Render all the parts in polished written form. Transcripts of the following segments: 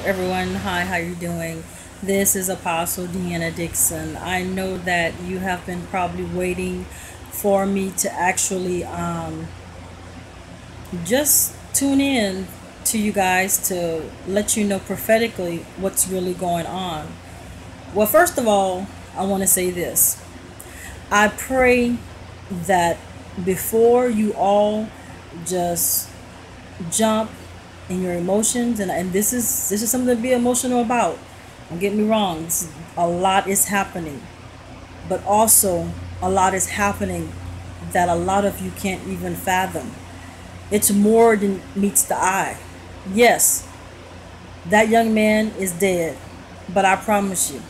everyone. Hi, how you doing? This is Apostle Deanna Dixon. I know that you have been probably waiting for me to actually just tune in to you guys to let you know prophetically what's really going on. Well, first of all, I want to say this. I pray that before you all just jump in your emotions, and this is something to be emotional about. Don't get me wrong, a lot is happening, but also a lot is happening that a lot of you can't even fathom. It's more than meets the eye. Yes, that young man is dead, but I promise you,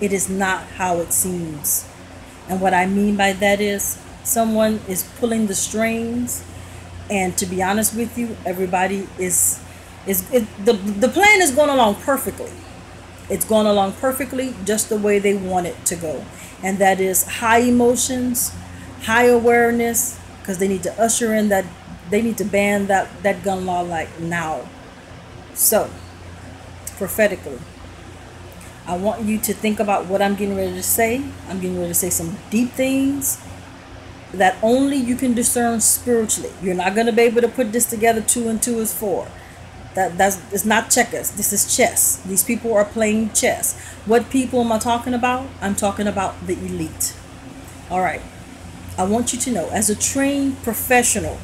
it is not how it seems. And what I mean by that is someone is pulling the strings, and to be honest with you, everybody the plan is going along perfectly. It's going along perfectly just the way they want it to go. And that is high emotions, high awareness, because they need to usher in that, they need to ban that gun law like now. So, prophetically, I want you to think about what I'm getting ready to say. I'm getting ready to say some deep things that only you can discern spiritually. You're not going to be able to put this together. Two and two is four. That's it's not checkers. This is chess. These people are playing chess. What people am I talking about? I'm talking about the elite. All right. I want you to know, as a trained professional,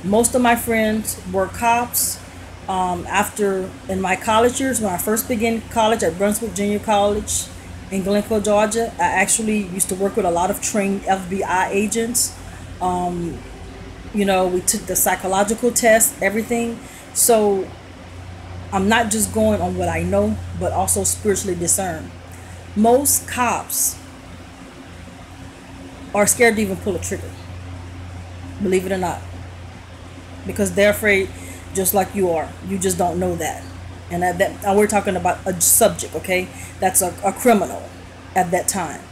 most of my friends were cops. After in my college years, when I first began college at Brunswick Junior College in Glencoe, Georgia, I actually used to work with a lot of trained FBI agents. We took the psychological test, everything. So I'm not just going on what I know, but also spiritually discern. Most cops are scared to even pull a trigger, believe it or not, because they're afraid, just like you are. You just don't know that. And we're talking about a subject, okay? That's a criminal at that time.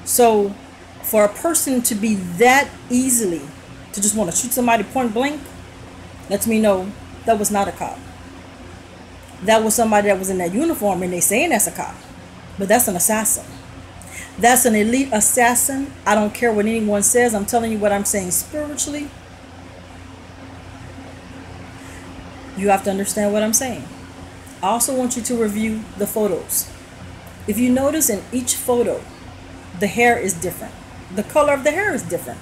So for a person to be that easily to just want to shoot somebody point blank lets me know that was not a cop. That was somebody that was in that uniform, and they saying that's a cop, but that's an assassin. That's an elite assassin. I don't care what anyone says. I'm telling you what I'm saying spiritually. You have to understand what I'm saying. I also want you to review the photos. If you notice, in each photo, the hair is different. The color of the hair is different.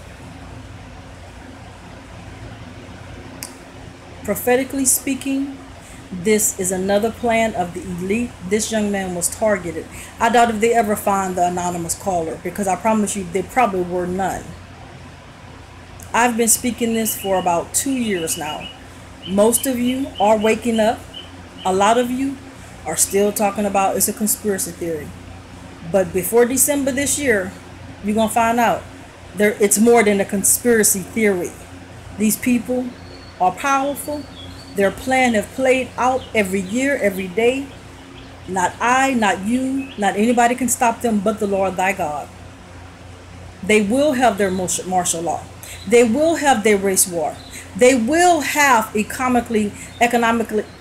Prophetically speaking, this is another plan of the elite. This young man was targeted. I doubt if they ever find the anonymous caller, because I promise you there probably were none. I've been speaking this for about 2 years now. Most of you are waking up. A lot of you are still talking about it's a conspiracy theory. But before December this year, you're going to find out it's more than a conspiracy theory. These people are powerful. Their plan have played out every year, every day. Not I, not you, not anybody can stop them but the Lord thy God. They will have their martial law. They will have their race war. They will have economically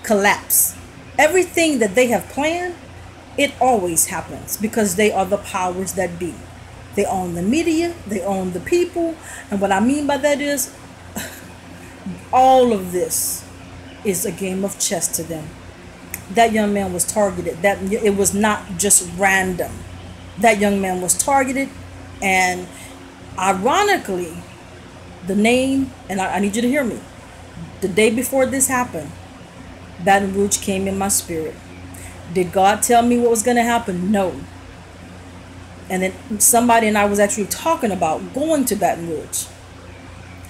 collapse. Everything that they have planned, it always happens because they are the powers that be. They own the media, they own the people, and what I mean by that is all of this is a game of chess to them. That young man was targeted. That it was not just random. That young man was targeted, and ironically, the name, and I need you to hear me. The day before this happened, Baton Rouge came in my spirit. Did God tell me what was going to happen? No. And then somebody and I was actually talking about going to Baton Rouge.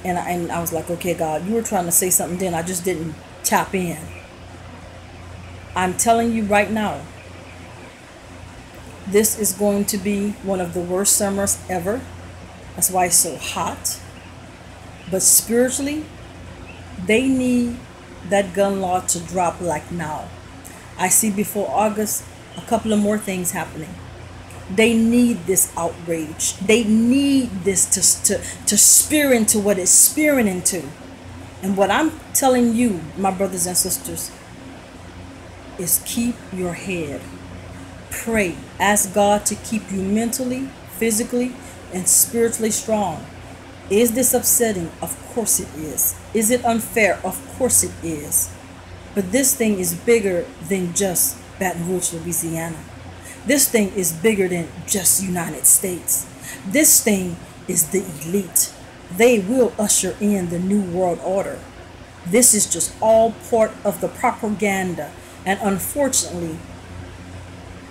And I was like, okay, God, you were trying to say something then. I just didn't tap in. I'm telling you right now, this is going to be one of the worst summers ever. That's why it's so hot. But spiritually, they need that gun law to drop like now. I see before August a couple of more things happening. They need this outrage. They need this to spear into what it's spearing into. And what I'm telling you, my brothers and sisters, is keep your head. Pray. Ask God to keep you mentally, physically, and spiritually strong. Is this upsetting? Of course it is. Is it unfair? Of course it is. But this thing is bigger than just Baton Rouge, Louisiana. This thing is bigger than just United States. This thing is the elite. They will usher in the new world order. This is just all part of the propaganda. And unfortunately,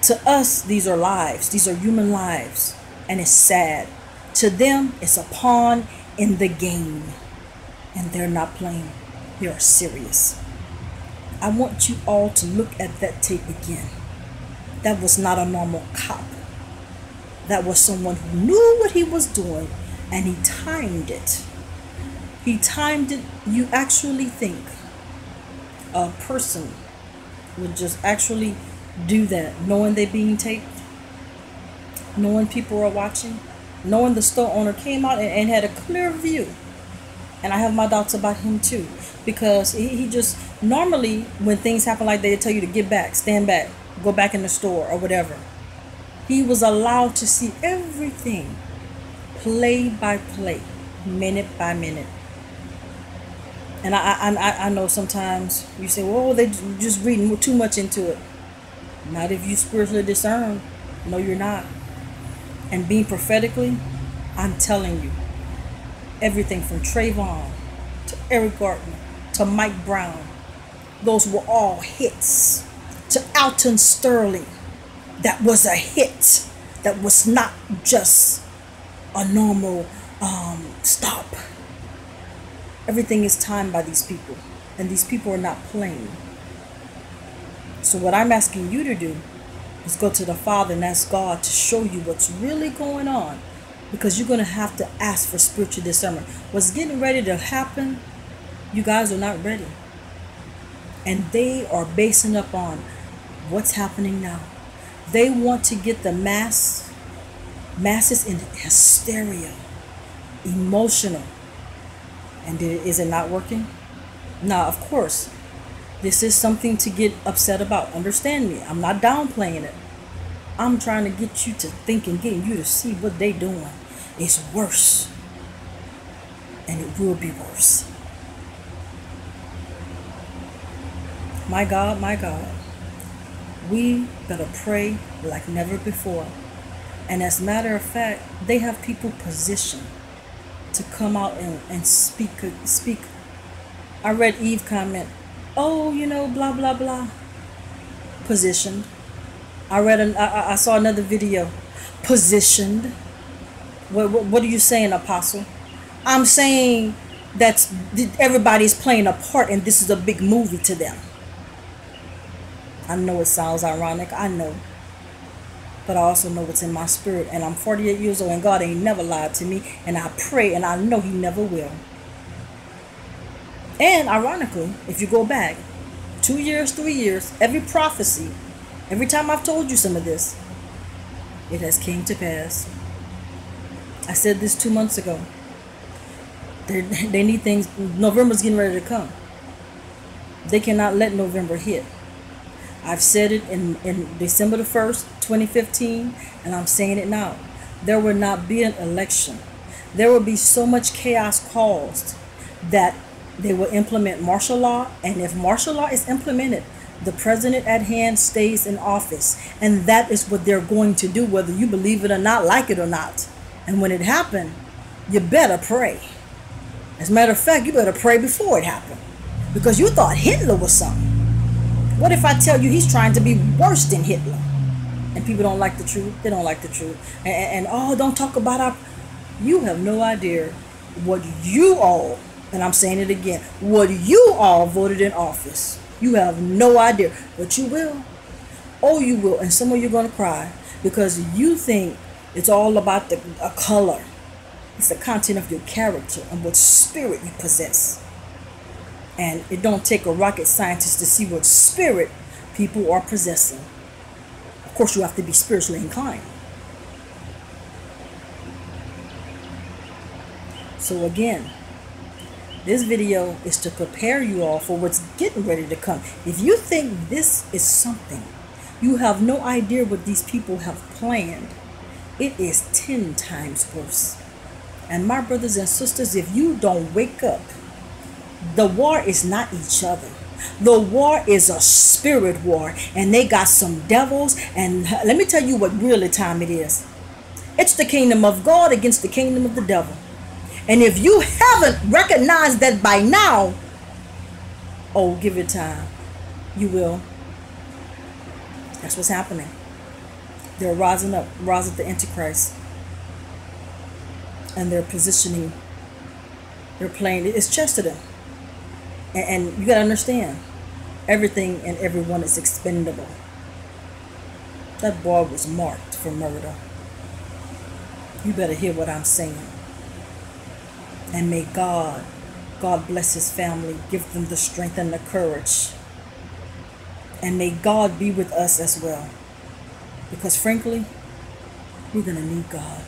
to us, these are lives. These are human lives. And it's sad. To them, it's a pawn in the game. And they're not playing. They are serious. I want you all to look at that tape again. That was not a normal cop. That was someone who knew what he was doing, and he timed it. He timed it. You actually think a person would just actually do that, knowing they're being taped, knowing people are watching, knowing the store owner came out and had a clear view. And I have my doubts about him too, because he just, normally when things happen like that, they tell you to get back, stand back, go back in the store or whatever. He was allowed to see everything, play by play, minute by minute. And I know sometimes you say, well, they just reading too much into it. Not if you spiritually discern. No, you're not. And being prophetically, I'm telling you, everything from Trayvon to Eric Gardner to Mike Brown, those were all hits. To Alton Sterling, that was a hit. That was not just a normal stop. Everything is timed by these people, and these people are not playing. So what I'm asking you to do is go to the Father and ask God to show you what's really going on, because you're going to have to ask for spiritual discernment. What's getting ready to happen, you guys are not ready. And they are basing up on what's happening now. They want to get the masses in hysteria, emotional. And is it not working? Now, of course, this is something to get upset about. Understand me. I'm not downplaying it. I'm trying to get you to think and getting you to see what they're doing. It's worse. And it will be worse. My God, my God. We better pray like never before. And as a matter of fact, they have people positioned to come out and speak. I read Eve comment, oh, blah, blah, blah. Positioned. I saw another video. Positioned. What are you saying, Apostle? I'm saying that everybody's playing a part and this is a big movie to them. I know it sounds ironic. I know. But I also know what's in my spirit. And I'm 48 years old and God ain't never lied to me. And I pray and I know he never will. And ironically, if you go back 2 years, 3 years, every prophecy, every time I've told you some of this, it has came to pass. I said this 2 months ago. They need things. November's getting ready to come. They cannot let November hit. I've said it in December the 1st, 2015, and I'm saying it now. There will not be an election. There will be so much chaos caused that they will implement martial law. And if martial law is implemented, the president at hand stays in office. And that is what they're going to do, whether you believe it or not, like it or not. And when it happens, you better pray. As a matter of fact, you better pray before it happened. Because you thought Hitler was something. What if I tell you he's trying to be worse than Hitler? And people don't like the truth. They don't like the truth. And oh, don't talk about our... You have no idea what you all, and I'm saying it again, what you all voted in office. You have no idea. But you will. Oh, you will. And some of you are going to cry because you think it's all about a color. It's the content of your character and what spirit you possess. And it don't take a rocket scientist to see what spirit people are possessing. Of course, you have to be spiritually inclined. So again, This video is to prepare you all for what's getting ready to come. If you think this is something, you have no idea what these people have planned. It is 10 times worse. And my brothers and sisters, if you don't wake up, the war is not each other. The war is a spirit war, and they got some devils. And let me tell you what really time it is. It's the kingdom of God against the kingdom of the devil. And if you haven't recognized that by now, oh, give it time. You will. That's what's happening. They're rising up the Antichrist. And they're positioning. They're playing. It's chess to them. And you got to understand, everything and everyone is expendable. That boy was marked for murder. You better hear what I'm saying. And may God bless his family, give them the strength and the courage. And may God be with us as well. Because frankly, we're going to need God.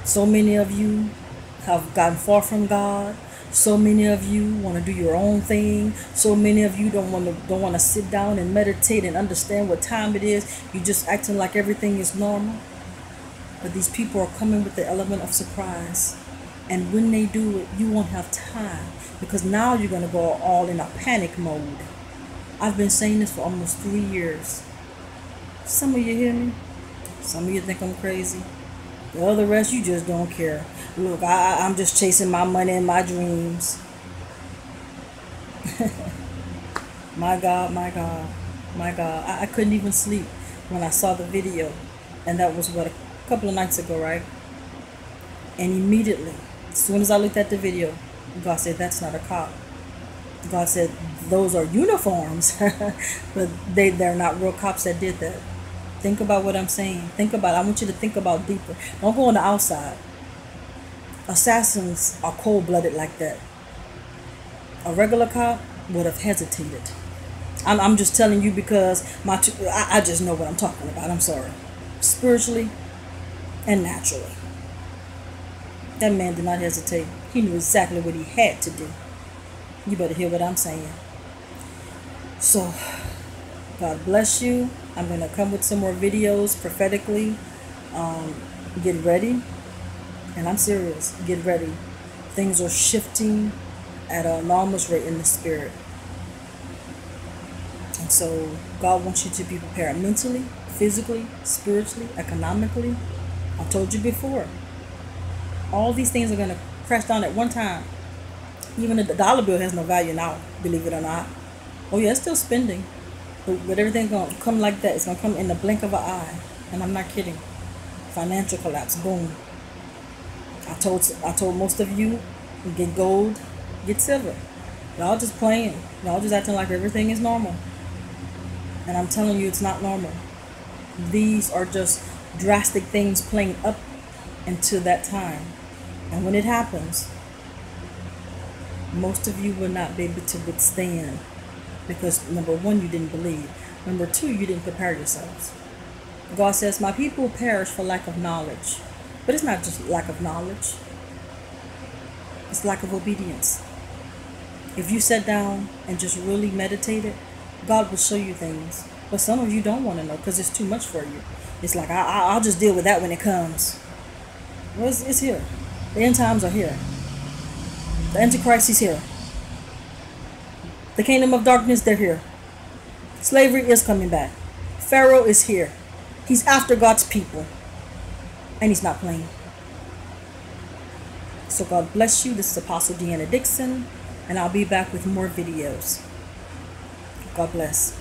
So many of you have gotten far from God. So many of you want to do your own thing. So many of you don't want to sit down and meditate and understand what time it is. You're just acting like everything is normal. But these people are coming with the element of surprise. And when they do it, you won't have time. Because now you're going to go all in a panic mode. I've been saying this for almost 3 years. Some of you hear me. Some of you think I'm crazy. The other rest, you just don't care. Look, I'm just chasing my money and my dreams. My God, my God, my God. I couldn't even sleep when I saw the video. And that was, what, a couple of nights ago, right? And immediately, as soon as I looked at the video, God said, that's not a cop. God said, those are uniforms. But they're not real cops that did that. Think about what I'm saying. Think about it. I want you to think about deeper. Don't go on the outside. Assassins are cold-blooded like that. A regular cop would have hesitated. I'm just telling you because I just know what I'm talking about. I'm sorry. Spiritually and naturally. That man did not hesitate. He knew exactly what he had to do. You better hear what I'm saying. So, God bless you. I'm going to come with some more videos prophetically. Get ready. And I'm serious. Get ready. Things are shifting at an enormous rate in the spirit. And so God wants you to be prepared mentally, physically, spiritually, economically. I told you before. All these things are going to crash down at one time. Even the dollar bill has no value now, believe it or not. Oh yeah, it's still spending. But everything's going to come like that. It's going to come in the blink of an eye. And I'm not kidding. Financial collapse. Boom. I told most of you, get gold, get silver. Y'all just playing. Y'all just acting like everything is normal. And I'm telling you, it's not normal. These are just drastic things playing up into that time. And when it happens, most of you will not be able to withstand. Because number one, you didn't believe. Number two, you didn't prepare yourselves. God says, my people perish for lack of knowledge. But it's not just lack of knowledge. It's lack of obedience. If you sat down and just really meditated, God will show you things. But some of you don't want to know because it's too much for you. It's like, I'll just deal with that when it comes. Well, it's here. The end times are here. The Antichrist is here. The kingdom of darkness, they're here. Slavery is coming back. Pharaoh is here. He's after God's people. And he's not playing. So God bless you. This is Apostle Deanna Dixon. And I'll be back with more videos. God bless.